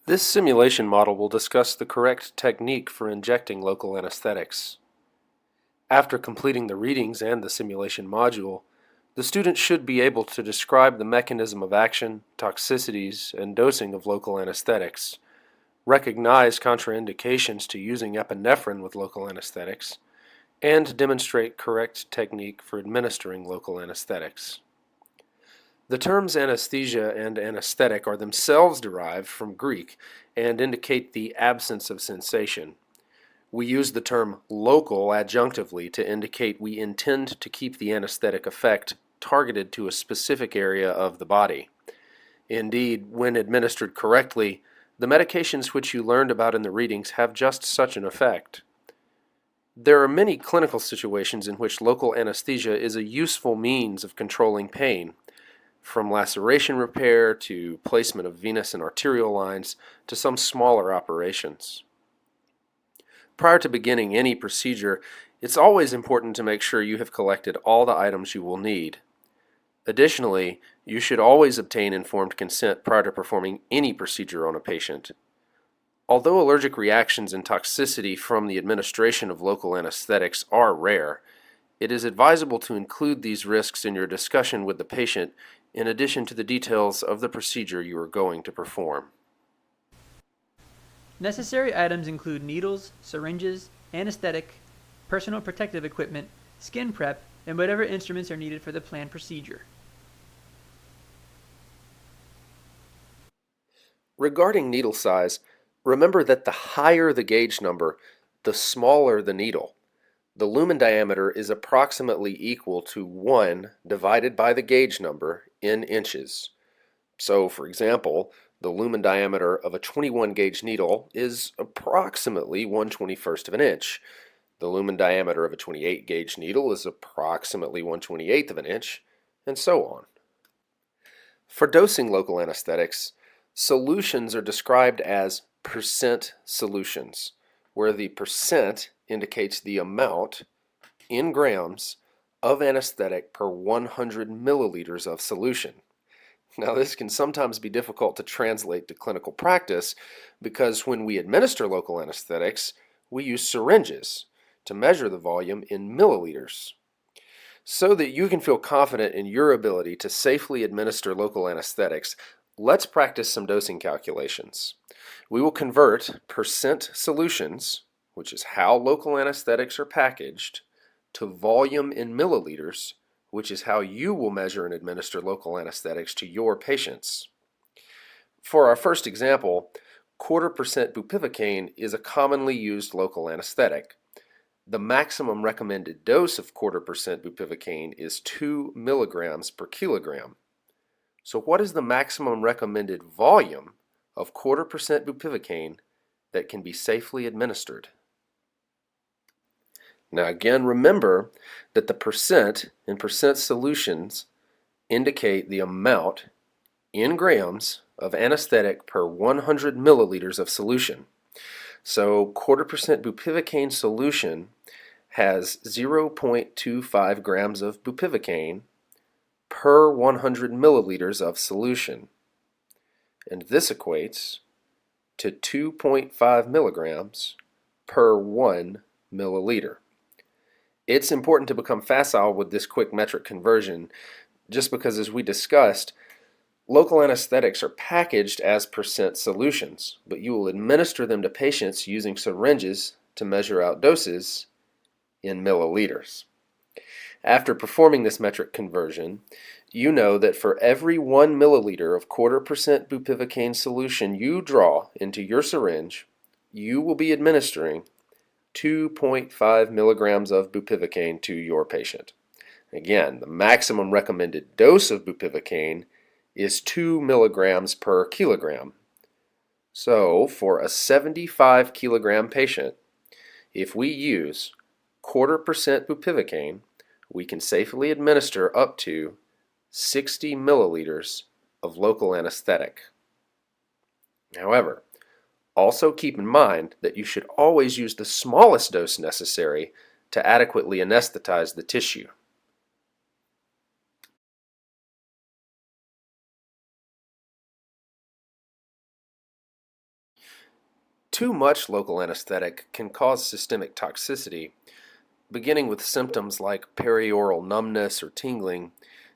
This simulation model will discuss the correct technique for injecting local anesthetics. After completing the readings and the simulation module, the student should be able to describe the mechanism of action, toxicities, and dosing of local anesthetics, recognize contraindications to using epinephrine with local anesthetics, and demonstrate correct technique for administering local anesthetics. The terms anesthesia and anesthetic are themselves derived from Greek and indicate the absence of sensation. We use the term local adjunctively to indicate we intend to keep the anesthetic effect targeted to a specific area of the body. Indeed, when administered correctly, the medications which you learned about in the readings have just such an effect. There are many clinical situations in which local anesthesia is a useful means of controlling pain, from laceration repair to placement of venous and arterial lines to some smaller operations. Prior to beginning any procedure, it's always important to make sure you have collected all the items you will need. Additionally, you should always obtain informed consent prior to performing any procedure on a patient. Although allergic reactions and toxicity from the administration of local anesthetics are rare, it is advisable to include these risks in your discussion with the patient in addition to the details of the procedure you are going to perform. Necessary items include needles, syringes, anesthetic, personal protective equipment, skin prep, and whatever instruments are needed for the planned procedure. Regarding needle size, remember that the higher the gauge number, the smaller the needle. The lumen diameter is approximately equal to 1 divided by the gauge number in inches. So, for example, the lumen diameter of a 21 gauge needle is approximately 1/21st of an inch. The lumen diameter of a 28 gauge needle is approximately 1/28th of an inch, and so on. For dosing local anesthetics, solutions are described as percent solutions, where the percent indicates the amount in grams of anesthetic per 100 milliliters of solution. Now, this can sometimes be difficult to translate to clinical practice because when we administer local anesthetics, we use syringes to measure the volume in milliliters. So that you can feel confident in your ability to safely administer local anesthetics, let's practice some dosing calculations. We will convert percent solutions, which is how local anesthetics are packaged, to volume in milliliters, which is how you will measure and administer local anesthetics to your patients. For our first example, 1/4% bupivacaine is a commonly used local anesthetic. The maximum recommended dose of 1/4% bupivacaine is 2 milligrams per kilogram. So what is the maximum recommended volume of 1/4% bupivacaine that can be safely administered? Now again, remember that the percent in percent solutions indicate the amount in grams of anesthetic per 100 milliliters of solution. So 1/4% bupivacaine solution has 0.25 grams of bupivacaine per 100 milliliters of solution. And this equates to 2.5 milligrams per 1 milliliter. It's important to become facile with this quick metric conversion just because, as we discussed, local anesthetics are packaged as percent solutions, but you will administer them to patients using syringes to measure out doses in milliliters. After performing this metric conversion, you know that for every 1 milliliter of 1/4% bupivacaine solution you draw into your syringe, you will be administering 2.5 milligrams of bupivacaine to your patient. Again, the maximum recommended dose of bupivacaine is 2 milligrams per kilogram. So, for a 75 kilogram patient, if we use 1/4% bupivacaine, we can safely administer up to 60 milliliters of local anesthetic. However, also keep in mind that you should always use the smallest dose necessary to adequately anesthetize the tissue. Too much local anesthetic can cause systemic toxicity, beginning with symptoms like perioral numbness or tingling,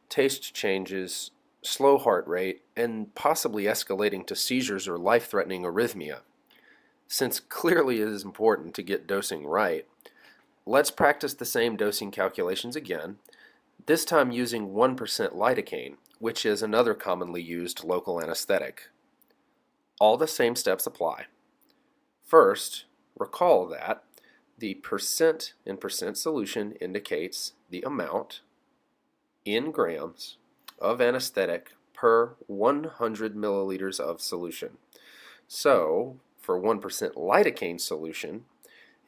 taste changes, slow heart rate, and possibly escalating to seizures or life-threatening arrhythmia. Since clearly it is important to get dosing right, let's practice the same dosing calculations again, this time using 1% lidocaine, which is another commonly used local anesthetic. All the same steps apply. First, recall that the percent in percent solution indicates the amount in grams of anesthetic per 100 milliliters of solution. So, for 1% lidocaine solution,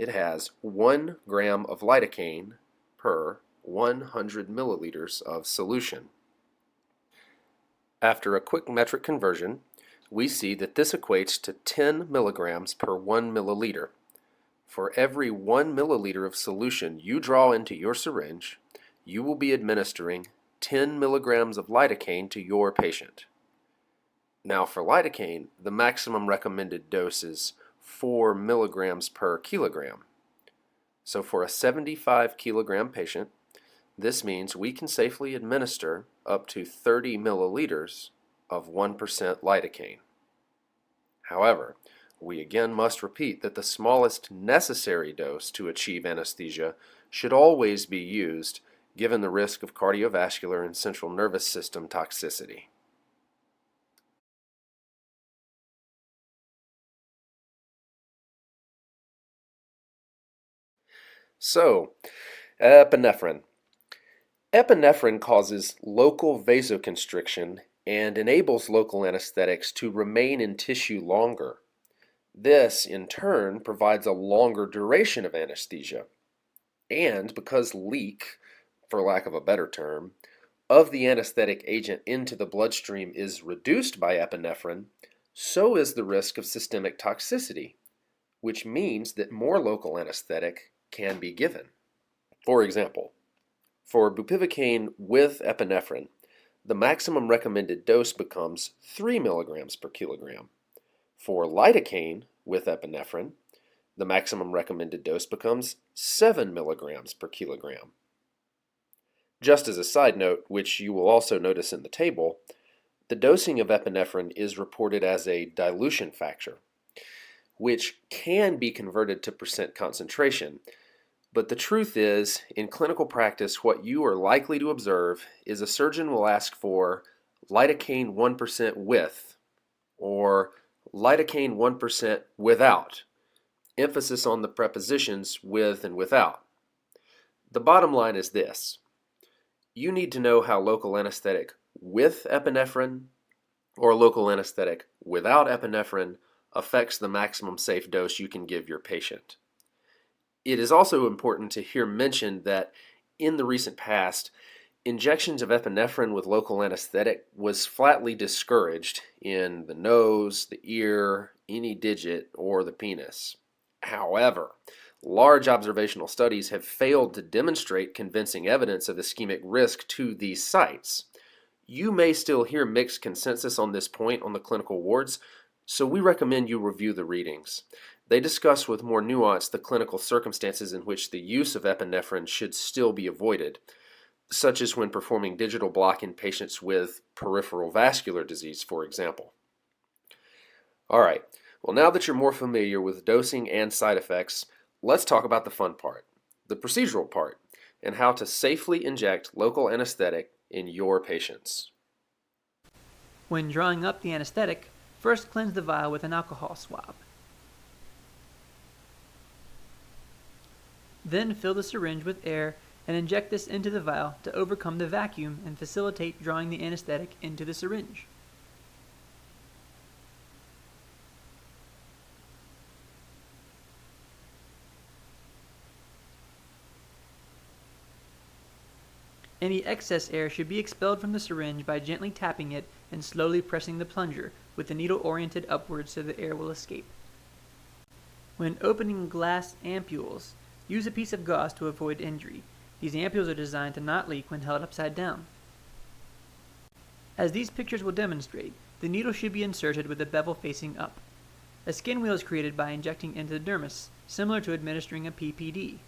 it has 1 gram of lidocaine per 100 milliliters of solution. After a quick metric conversion, we see that this equates to 10 milligrams per 1 milliliter. For every 1 milliliter of solution you draw into your syringe, you will be administering 10 milligrams of lidocaine to your patient. Now for lidocaine, the maximum recommended dose is 4 milligrams per kilogram. So for a 75 kilogram patient, this means we can safely administer up to 30 milliliters of 1% lidocaine. However, we again must repeat that the smallest necessary dose to achieve anesthesia should always be used given the risk of cardiovascular and central nervous system toxicity. So, epinephrine. Epinephrine causes local vasoconstriction and enables local anesthetics to remain in tissue longer. This, in turn, provides a longer duration of anesthesia. And because leak, for lack of a better term, of the anesthetic agent into the bloodstream is reduced by epinephrine, so is the risk of systemic toxicity, which means that more local anesthetic can be given. For example, for bupivacaine with epinephrine, the maximum recommended dose becomes 3 milligrams per kilogram. For lidocaine with epinephrine, the maximum recommended dose becomes 7 milligrams per kilogram. Just as a side note, which you will also notice in the table, the dosing of epinephrine is reported as a dilution factor, which can be converted to percent concentration. But the truth is, in clinical practice, what you are likely to observe is a surgeon will ask for lidocaine 1% with, or lidocaine 1% without. Emphasis on the prepositions with and without. The bottom line is this. You need to know how local anesthetic with epinephrine or local anesthetic without epinephrine affects the maximum safe dose you can give your patient. It is also important to hear mentioned that in the recent past, injections of epinephrine with local anesthetic was flatly discouraged in the nose, the ear, any digit, or the penis. However, large observational studies have failed to demonstrate convincing evidence of ischemic risk to these sites. You may still hear mixed consensus on this point on the clinical wards, so we recommend you review the readings. They discuss with more nuance the clinical circumstances in which the use of epinephrine should still be avoided, such as when performing digital block in patients with peripheral vascular disease, for example. All right, well, now that you're more familiar with dosing and side effects, let's talk about the fun part, the procedural part, and how to safely inject local anesthetic in your patients. When drawing up the anesthetic, first cleanse the vial with an alcohol swab. Then fill the syringe with air and inject this into the vial to overcome the vacuum and facilitate drawing the anesthetic into the syringe. Any excess air should be expelled from the syringe by gently tapping it and slowly pressing the plunger with the needle oriented upwards so the air will escape. When opening glass ampules, use a piece of gauze to avoid injury. These ampules are designed to not leak when held upside down. As these pictures will demonstrate, the needle should be inserted with the bevel facing up. A skin wheel is created by injecting into the dermis, similar to administering a PPD.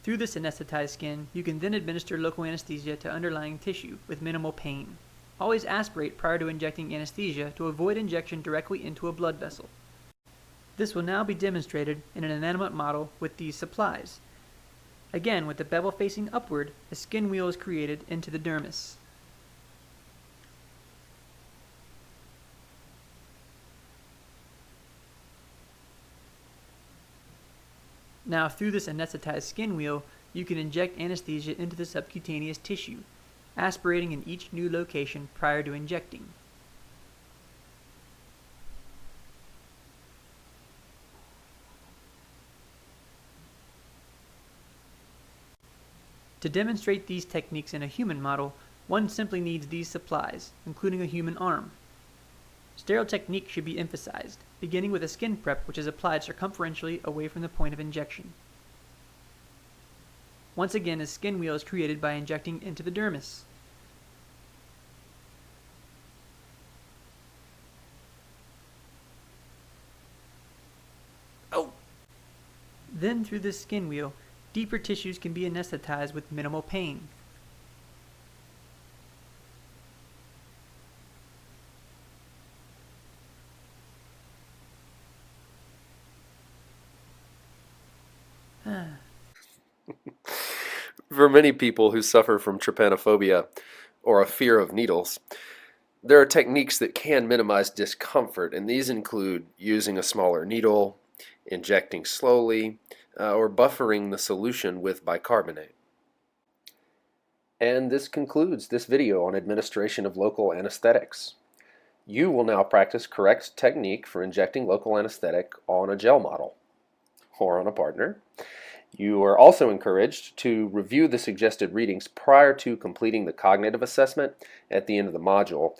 Through this anesthetized skin, you can then administer local anesthesia to underlying tissue with minimal pain. Always aspirate prior to injecting anesthesia to avoid injection directly into a blood vessel. This will now be demonstrated in an inanimate model with these supplies. Again, with the bevel facing upward, a skin wheel is created into the dermis. Now, through this anesthetized skin wheel, you can inject anesthesia into the subcutaneous tissue, aspirating in each new location prior to injecting. To demonstrate these techniques in a human model, one simply needs these supplies, including a human arm. Sterile technique should be emphasized, beginning with a skin prep which is applied circumferentially away from the point of injection. Once again, a skin wheel is created by injecting into the dermis. Oh! Then through this skin wheel, deeper tissues can be anesthetized with minimal pain. For many people who suffer from trypanophobia or a fear of needles, there are techniques that can minimize discomfort, and these include using a smaller needle, injecting slowly, or buffering the solution with bicarbonate. And this concludes this video on administration of local anesthetics. You will now practice correct technique for injecting local anesthetic on a gel model or on a partner. You are also encouraged to review the suggested readings prior to completing the cognitive assessment at the end of the module.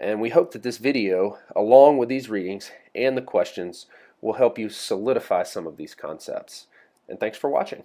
And we hope that this video, along with these readings and the questions, will help you solidify some of these concepts. And thanks for watching.